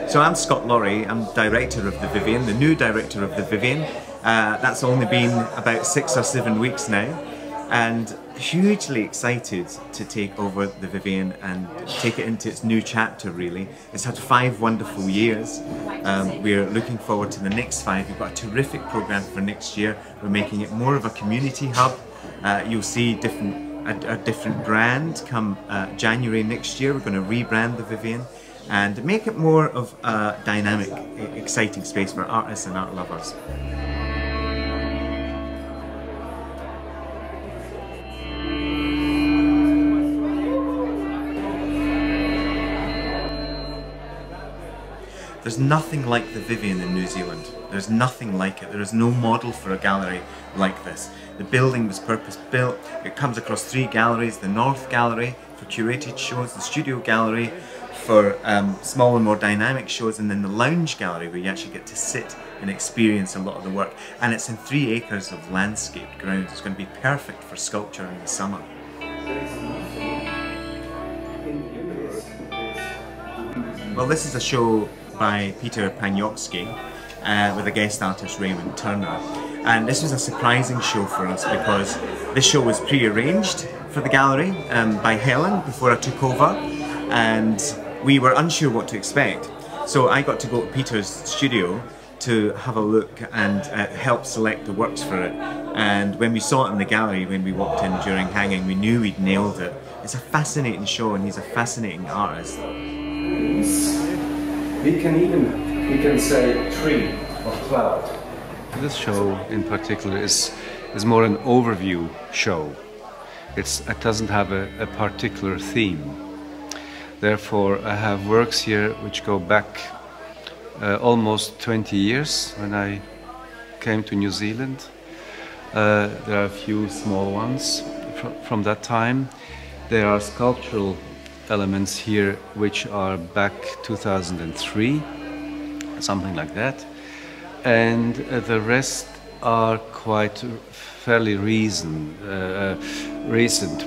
So I'm Scott Laurie, I'm director of the Vivian, the new director of the Vivian. That's only been about 6 or 7 weeks now, and hugely excited to take over the Vivian and take it into its new chapter really. It's had 5 wonderful years. We're looking forward to the next 5. We've got a terrific programme for next year. We're making it more of a community hub. You'll see a different brand come January next year. We're going to rebrand the Vivian and make it more of a dynamic, exciting space for artists and art lovers. There's nothing like the Vivian in New Zealand. There's nothing like it. There is no model for a gallery like this. The building was purpose-built. It comes across 3 galleries: the North Gallery for curated shows, the Studio Gallery for smaller, more dynamic shows, and then the Lounge Gallery where you actually get to sit and experience a lot of the work. And it's in 3 acres of landscaped grounds. It's going to be perfect for sculpture in the summer. Well, this is a show by Panyoczki with a guest artist, Raewyn Turner. And this was a surprising show for us because this show was pre-arranged for the gallery by Helen before I took over, and we were unsure what to expect. So I got to go to Peter's studio to have a look and help select the works for it. And when we saw it in the gallery, when we walked in during hanging, we knew we'd nailed it. It's a fascinating show and he's a fascinating artist. We can say tree or cloud. This show in particular is more an overview show. It doesn't have a particular theme. Therefore, I have works here which go back almost 20 years when I came to New Zealand. There are a few small ones from that time. There are sculptural elements here which are back 2003, something like that. And the rest are quite fairly recent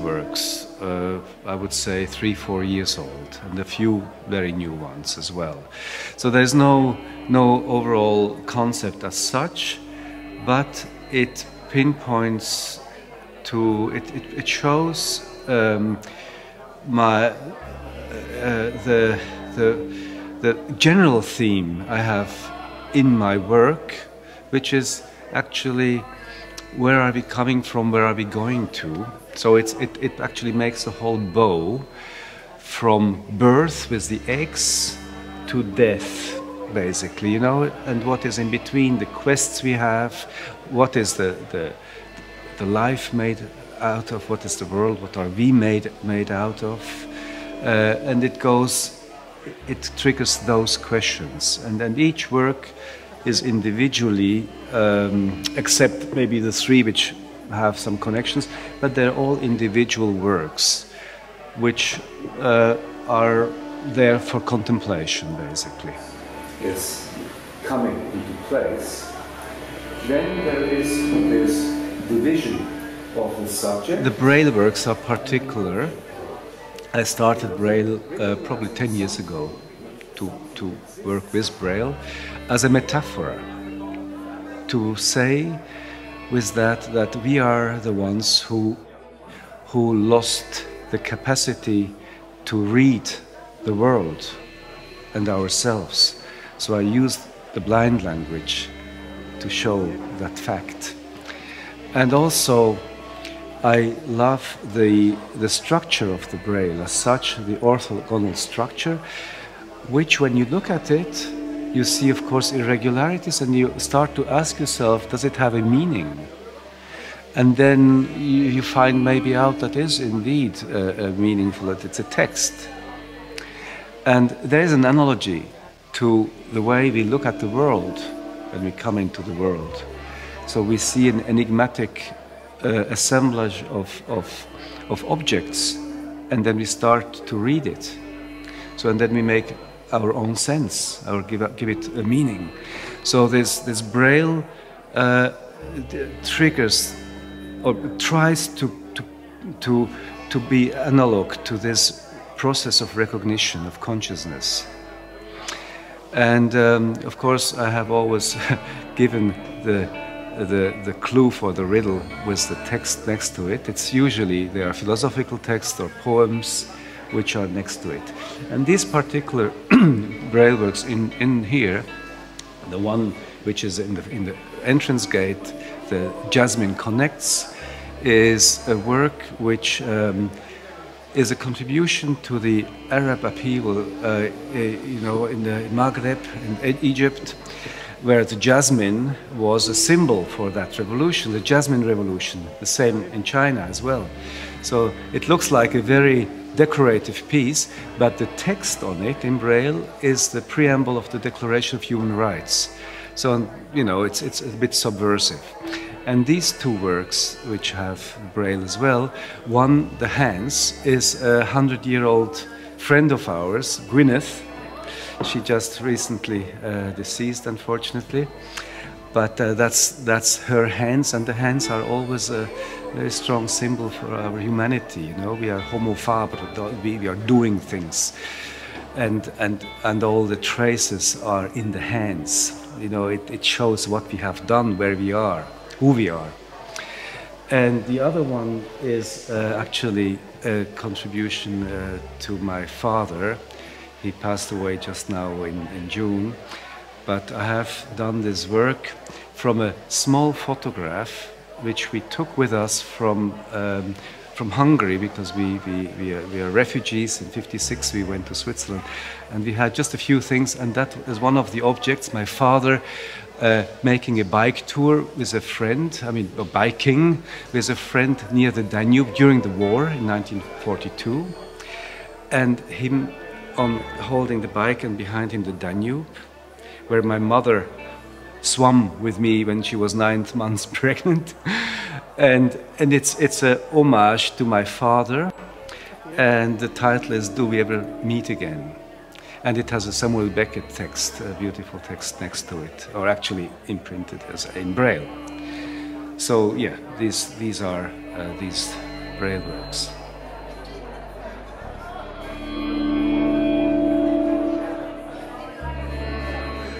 works. I would say 3-4 years old, and a few very new ones as well. So there's no overall concept as such, but it pinpoints to it shows the general theme I have in my work, which is actually where are we coming from, where are we going to. So it actually makes a whole bow from birth with the eggs to death, basically, you know, and what is in between, the quests we have, what is the life made out of, what is the world, what are we made out of, and it triggers those questions, and then each work is individually, except maybe the 3 which have some connections, but they're all individual works which are there for contemplation, basically. It's coming into place. Then there is this division of the subject. The Braille works are particular. I started Braille probably 10 years ago to work with Braille as a metaphor, to say with that we are the ones who lost the capacity to read the world and ourselves. So I used the blind language to show that fact. And also I love the structure of the Braille as such, the orthogonal structure, which when you look at it, you see of course irregularities and you start to ask yourself, does it have a meaning? And then you find maybe out that is indeed meaningful, that it's a text. And there is an analogy to the way we look at the world when we come into the world. So we see an enigmatic assemblage of objects, and then we start to read it. So and then we make our own sense, or give it a meaning. So this Braille triggers or tries to be analog to this process of recognition of consciousness. And of course, I have always given the clue for the riddle with the text next to it. It's usually there are philosophical texts or poems which are next to it. And these particular braille works in here, the one which is in the entrance gate, the Jasmine Connects, is a work which is a contribution to the Arab upheaval, you know, in the Maghreb, in Egypt, where the jasmine was a symbol for that revolution, the Jasmine Revolution, the same in China as well. So it looks like a very decorative piece, but the text on it in Braille is the preamble of the Declaration of Human Rights. So, you know, it's a bit subversive. And these two works, which have Braille as well, one, the Hans, is a 100-year-old friend of ours, Gwyneth. She just recently deceased, unfortunately. But that's her hands, and the hands are always a very strong symbol for our humanity. You know, we are homo faber, we are doing things, and all the traces are in the hands. You know, it shows what we have done, where we are, who we are. And the other one is actually a contribution to my father. He passed away just now in June. But I have done this work from a small photograph which we took with us from Hungary, because we are refugees. In '56 we went to Switzerland, and we had just a few things, and that is one of the objects. My father making a bike tour with a friend, biking with a friend near the Danube during the war in 1942, and him holding the bike, and behind him the Danube, where my mother swam with me when she was 9 months pregnant. And it's a homage to my father, and the title is Do We Ever Meet Again? And it has a Samuel Beckett text, a beautiful text next to it, or actually imprinted as in Braille. So yeah, these are these Braille works.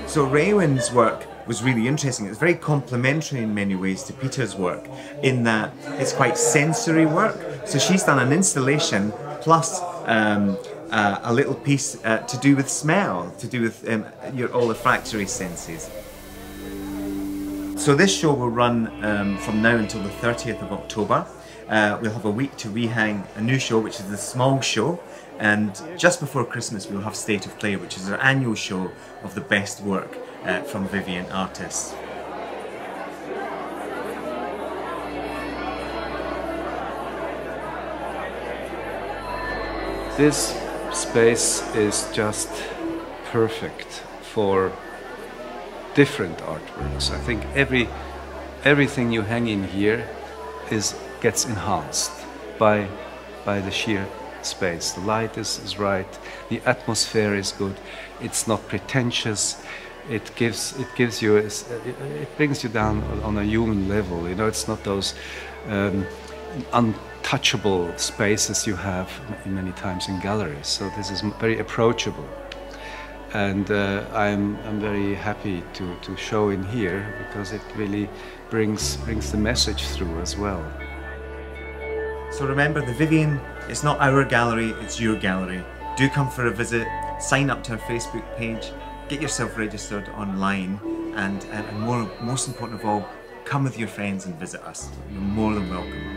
So Raewyn's work was really interesting. It's very complementary in many ways to Peter's work, in that it's quite sensory work. So she's done an installation plus a little piece to do with smell, to do with your olfactory senses. So this show will run from now until the 30th of October. We'll have a week to rehang a new show, which is the small show. And just before Christmas, we'll have State of Play, which is our annual show of the best work from Vivian artists. This space is just perfect for different artworks. I think everything you hang in here gets enhanced by the sheer space. The light is right, the atmosphere is good, it's not pretentious, it brings you down on a human level. You know, it's not those untouchable spaces you have many times in galleries. So this is very approachable, and I'm very happy to show in here, because it really brings the message through as well. So remember, the Vivian, it's not our gallery, it's your gallery. Do come for a visit, sign up to our Facebook page, get yourself registered online, and most important of all, come with your friends and visit us. You're more than welcome.